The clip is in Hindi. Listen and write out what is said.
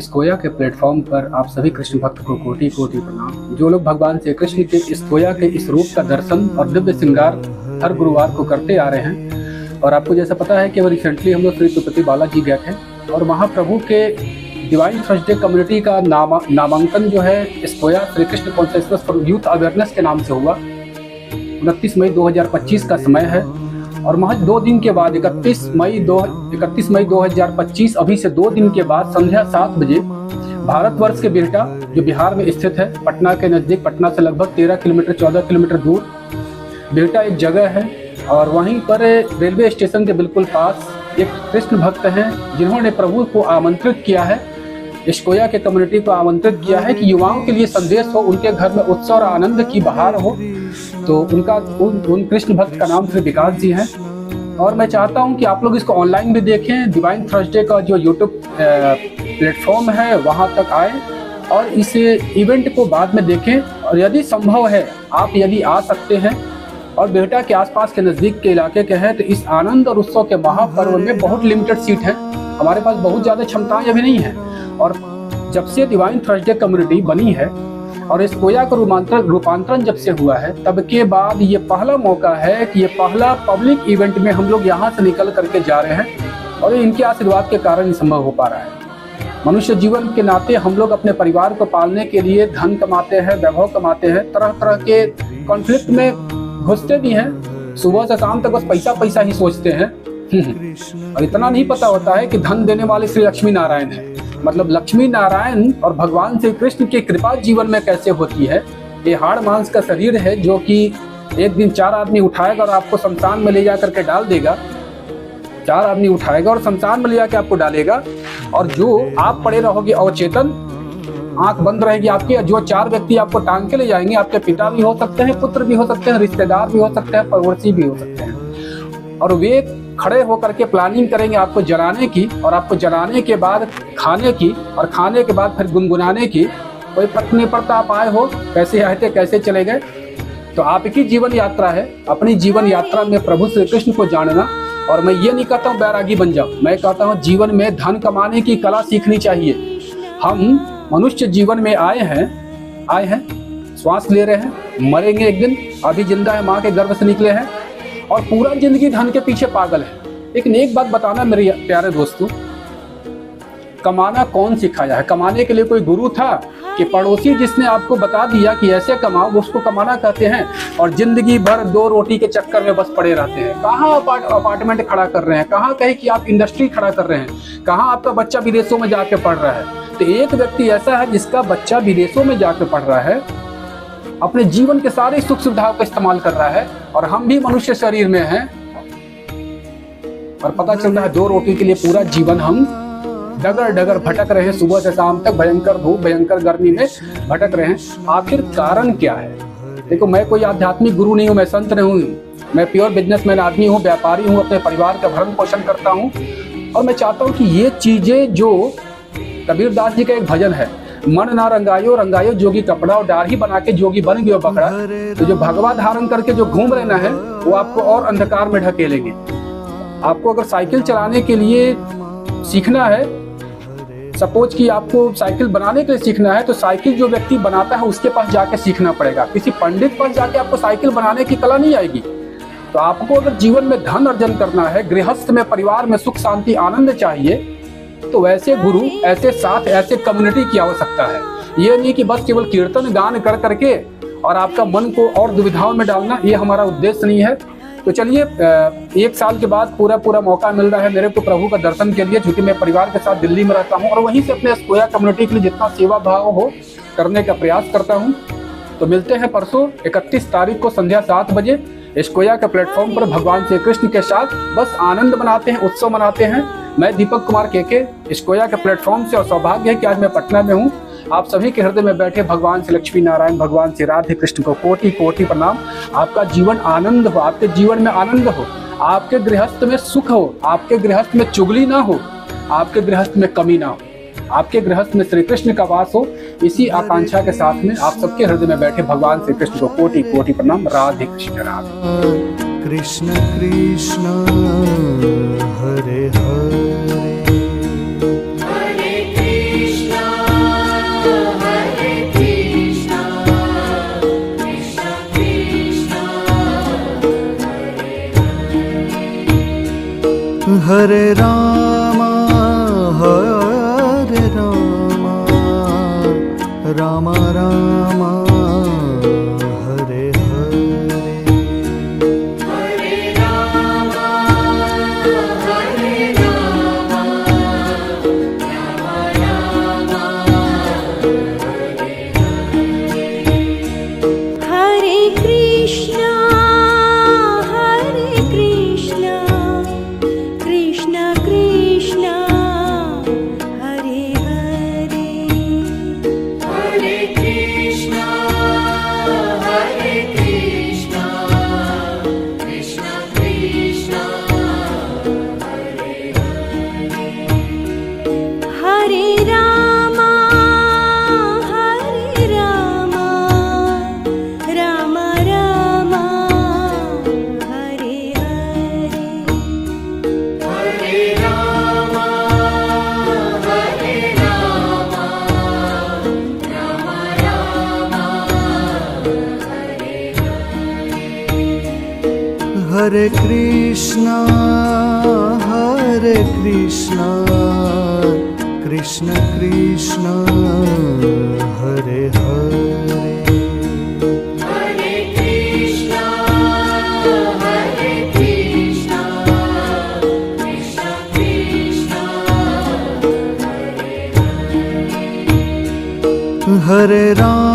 स्कोया के प्लेटफॉर्म पर आप सभी कृष्ण भक्त को कोटि कोटि प्रणाम। जो लोग भगवान श्री कृष्ण के स्कोया के इस रूप का दर्शन और दिव्य श्रृंगार हर गुरुवार को करते आ रहे हैं, और आपको जैसा पता है कि वो रिसेंटली हम लोग श्री तिरुपति बालाजी गए थे और महाप्रभु के डिवाइन थर्सडे कम्युनिटी का नामांकन जो है स्कोया Shri Krishna consciousness for youth awareness के नाम से हुआ। 29 मई 2025 का समय है और महज 2 दिन के बाद 31 मई 2025 अभी से 2 दिन के बाद संध्या 7 बजे भारतवर्ष के बिहटा जो बिहार में स्थित है, पटना के नज़दीक, पटना से लगभग 13 किलोमीटर 14 किलोमीटर दूर बिहटा एक जगह है, और वहीं पर रेलवे स्टेशन के बिल्कुल पास एक कृष्ण भक्त हैं जिन्होंने प्रभु को आमंत्रित किया है, स्कोया के कम्युनिटी को आमंत्रित किया है कि युवाओं के लिए संदेश हो, उनके घर में उत्सव और आनंद की बहार हो। तो उन कृष्ण भक्त का नाम श्री विकास जी हैं, और मैं चाहता हूं कि आप लोग इसको ऑनलाइन भी देखें। डिवाइन थर्सडे का जो यूट्यूब प्लेटफॉर्म है वहां तक आए और इस इवेंट को बाद में देखें, और यदि संभव है आप यदि आ सकते हैं और बिहटा के आसपास के नज़दीक के इलाके के हैं तो इस आनंद और उत्सव के महापर्व में बहुत लिमिटेड सीट है, हमारे पास बहुत ज़्यादा क्षमताएं अभी नहीं है। और जब से डिवाइन थर्सडे कम्युनिटी बनी है और स्कोया का रूपांतरण जब से हुआ है, तब के बाद ये पहला मौका है कि ये पहला पब्लिक इवेंट में हम लोग यहाँ से निकल करके जा रहे हैं, और इनके आशीर्वाद के कारण ही संभव हो पा रहा है। मनुष्य जीवन के नाते हम लोग अपने परिवार को पालने के लिए धन कमाते हैं, वैभव कमाते हैं, तरह तरह के कॉन्फ्लिक्ट में घुसते भी हैं, सुबह से शाम तक बस पैसा पैसा ही सोचते हैं और इतना नहीं पता होता है कि धन देने वाले श्री लक्ष्मी नारायण है। मतलब लक्ष्मी नारायण और भगवान श्री कृष्ण की कृपा जीवन में कैसे होती है। ये हाड़ मांस का शरीर है जो कि एक दिन 4 आदमी उठाएगा और आपको शमशान में ले जा करके डाल देगा। 4 आदमी उठाएगा और शमशान में ले जाकर आपको डालेगा, और जो आप पड़े रहोगे अवचेतन, आंख बंद रहेगी आपकी, जो 4 व्यक्ति आपको टांग के ले जाएंगे, आपके पिता भी हो सकते हैं, पुत्र भी हो सकते हैं, रिश्तेदार भी हो सकते हैं, पड़ोसी भी हो सकते हैं, और वे खड़े होकर के प्लानिंग करेंगे आपको जलाने की, और आपको जलाने के बाद खाने की, और खाने के बाद फिर गुनगुनाने की। कोई फर्क नहीं पड़ता आप आए हो, कैसे आए थे, कैसे चले गए। तो आपकी जीवन यात्रा है, अपनी जीवन यात्रा में प्रभु श्री कृष्ण को जानना। और मैं ये नहीं कहता हूँ बैरागी बन जाओ, मैं कहता हूँ जीवन में धन कमाने की कला सीखनी चाहिए। हम मनुष्य जीवन में आए हैं, श्वास ले रहे हैं, मरेंगे एक दिन, अभी जिंदा है, माँ के गर्भ से निकले हैं, और पूरा जिंदगी धन के पीछे पागल है। लेकिन एक बात बताना मेरे प्यारे दोस्तों, कमाना कौन सिखाया है? कमाने के लिए कोई गुरु था कि पड़ोसी जिसने आपको बता दिया कि ऐसे कमाओ, उसको कमाना कहते हैं? और जिंदगी भर 2 रोटी के चक्कर में बस पड़े रहते हैं। कहाँ अपार्टमेंट खड़ा कर रहे हैं, कहाँ कहे कि आप इंडस्ट्री खड़ा कर रहे हैं, कहाँ आपका बच्चा विदेशों में जाके पढ़ रहा है। तो एक व्यक्ति ऐसा है जिसका बच्चा विदेशों में जाकर पढ़ रहा है, अपने जीवन के सारे सुख सुविधाओं का इस्तेमाल कर रहा है, और हम भी मनुष्य शरीर में हैं, और पता चल रहा है 2 रोटी के लिए पूरा जीवन हम डगर डगर भटक रहे हैं, सुबह से शाम तक भयंकर धूप भयंकर गर्मी में भटक रहे हैं। आखिर कारण क्या है? देखो, मैं कोई आध्यात्मिक गुरु नहीं हूँ, मैं संत नहीं हूँ, मैं प्योर बिजनेसमैन आदमी हूँ, व्यापारी हूँ, अपने परिवार का भरण पोषण करता हूँ। और मैं चाहता हूँ कि ये चीजें, जो कबीरदास जी का एक भजन है, मन ना रंगायो रंगायो जोगी कपड़ा, और दाढ़ी बना के जोगी बन गयो बकरा। तो जो भगवा धारण करके जो घूम रहे ना है, वो आपको और अंधकार में ढकेलेंगे। आपको अगर साइकिल चलाने के लिए सीखना है, सपोज कि आपको साइकिल बनाने के लिए सीखना है, तो साइकिल जो व्यक्ति बनाता है उसके पास जाके सीखना पड़ेगा। किसी पंडित पास जाके आपको साइकिल बनाने की कला नहीं आएगी। तो आपको अगर जीवन में धन अर्जन करना है, गृहस्थ में, परिवार में सुख शांति आनंद चाहिए, तो वैसे गुरु, ऐसे साथ, ऐसे कम्युनिटी की आवश्यकता है। ये नहीं कि बस केवल कीर्तन गान कर करके और आपका मन को और दुविधाओं में डालना, ये हमारा उद्देश्य नहीं है। तो चलिए, 1 साल के बाद पूरा मौका मिल रहा है मेरे को प्रभु का दर्शन के लिए, क्योंकि मैं परिवार के साथ दिल्ली में रहता हूँ, और वहीं से अपने स्कोया कम्युनिटी के लिए जितना सेवा भाव हो करने का प्रयास करता हूँ। तो मिलते हैं परसों 31 तारीख को संध्या 7 बजे स्कोया के प्लेटफॉर्म पर भगवान श्री कृष्ण के साथ बस आनंद मनाते हैं, उत्सव मनाते हैं। मैं दीपक कुमार के स्कोया के प्लेटफॉर्म से, और सौभाग्य है कि आज मैं पटना में हूँ। आप सभी के हृदय में बैठे भगवान श्री लक्ष्मी नारायण, भगवान श्री राधे कृष्ण को कोटि कोटि प्रणाम। आपका जीवन आनंद हो, आपके जीवन में आनंद हो, आपके गृहस्थ में सुख हो, आपके गृहस्थ में चुगली ना हो, आपके गृहस्थ में कमी ना हो, आपके गृहस्थ में श्री कृष्ण का वास हो। इसी आकांक्षा के साथ में आप सबके हृदय में बैठे भगवान श्री कृष्ण को कोटि कोटि प्रणाम। राधे कृष्ण राधे कृष्ण कृष्ण हरे हरे, हरे कृष्ण हरे रामा हरे रामा रामा रामा हरे हरे हरे कृष्णा कृष्णा कृष्णा हरे हरे हरे कृष्णा कृष्णा कृष्णा हरे रामा रामा रामा हरे हरे हरे रामा रामा रामा हरे कृष्णा कृष्ण कृष्ण हरे हरे हरे कृष्णा कृष्ण कृष्णा हरे राम